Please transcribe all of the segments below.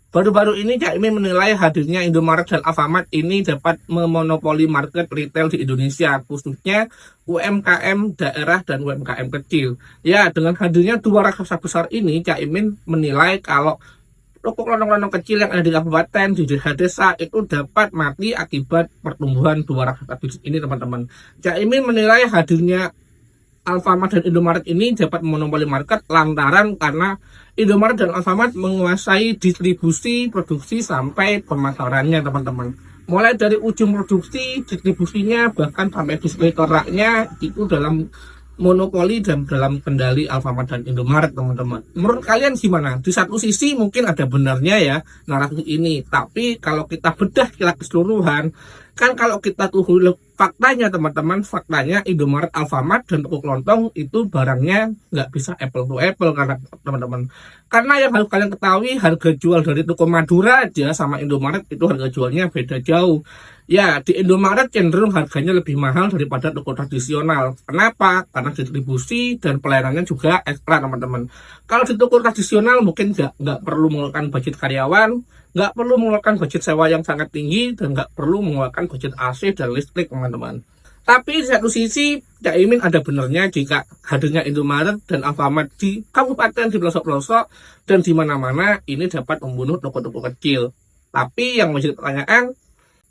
Baru-baru ini Caimin menilai hadirnya Indomaret dan Alfamart ini dapat memonopoli market retail di Indonesia, khususnya UMKM daerah dan UMKM kecil. Ya, dengan hadirnya dua raksasa besar ini, Caimin menilai kalau toko kelonong-kelonong kecil yang ada di kabupaten, di desa-desa itu dapat mati akibat pertumbuhan dua raksasa bisnis ini, teman-teman. Caimin menilai hadirnya Alfamart dan Indomaret ini dapat memonopoli market lantaran karena Indomaret dan Alfamart menguasai distribusi, produksi, sampai pemasarannya, teman-teman. Mulai dari ujung produksi, distribusinya, bahkan sampai display toraknya itu dalam monopoli dan dalam kendali Alfamart dan Indomaret, teman-teman. Menurut kalian gimana? Di satu sisi mungkin ada benarnya ya narasi ini, tapi kalau kita bedah secara keseluruhan, kan kalau kita tuh faktanya, teman-teman, faktanya Indomaret, Alfamart, dan toko kelontong itu barangnya nggak bisa apple to apple, karena teman-teman. Karena yang harus kalian ketahui, harga jual dari toko Madura aja sama Indomaret itu harga jualnya beda jauh. Ya, di Indomaret cenderung harganya lebih mahal daripada toko tradisional. Kenapa? Karena distribusi dan pelayanannya juga ekstra, teman-teman. Kalau di toko tradisional mungkin nggak perlu mengeluarkan budget karyawan, nggak perlu mengeluarkan budget sewa yang sangat tinggi, dan nggak perlu mengeluarkan budget AC dan listrik, teman-teman. Tapi di satu sisi, Caimin ada benarnya jika hadirnya Indomaret dan Alfamart di kabupaten, di pelosok-pelosok, dan di mana-mana ini dapat membunuh toko-toko kecil. Tapi yang menjadi pertanyaan,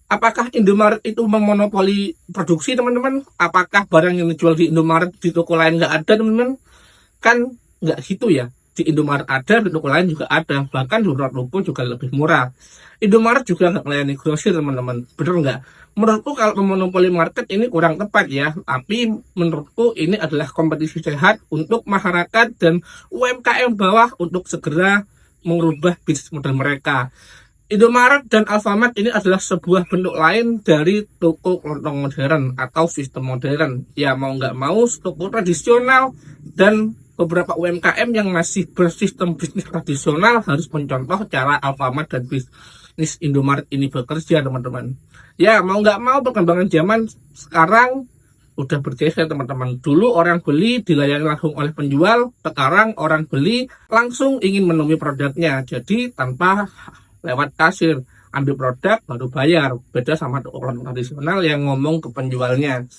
apakah Indomaret itu memonopoli produksi, teman-teman? Apakah barang yang dijual di Indomaret di toko lain nggak ada, teman-teman? Kan nggak gitu ya. Di Indomaret ada, di toko lain juga ada. Bahkan di beberapa toko juga lebih murah. Indomaret juga nggak melayani grosir, teman-teman. Bener nggak? Menurutku kalau memonopoli market ini kurang tepat ya. Tapi menurutku ini adalah kompetisi sehat untuk masyarakat dan UMKM bawah untuk segera mengubah bisnis model mereka. Indomaret dan Alfamart ini adalah sebuah bentuk lain dari toko kelontong modern atau sistem modern. Ya mau nggak mau, toko tradisional dan beberapa UMKM yang masih bersistem bisnis tradisional harus mencontoh cara Alfamart dan bisnis Indomaret ini bekerja, teman-teman. Ya mau nggak mau, perkembangan zaman sekarang udah bergeser, teman-teman. Dulu orang beli dilayani langsung oleh penjual, sekarang orang beli langsung ingin menemui produknya. Jadi tanpa lewat kasir, ambil produk baru bayar. Beda sama toko tradisional yang ngomong ke penjualnya.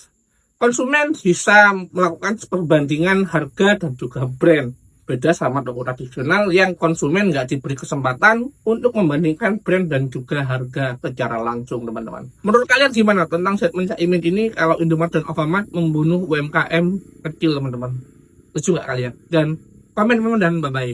Konsumen bisa melakukan perbandingan harga dan juga brand. Beda sama toko tradisional yang konsumen nggak diberi kesempatan untuk membandingkan brand dan juga harga secara langsung, teman-teman. Menurut kalian gimana tentang statement Caimin ini kalau Indomaret dan Alfamart membunuh UMKM kecil, teman-teman? Setuju nggak kalian? Dan komen dan bye-bye.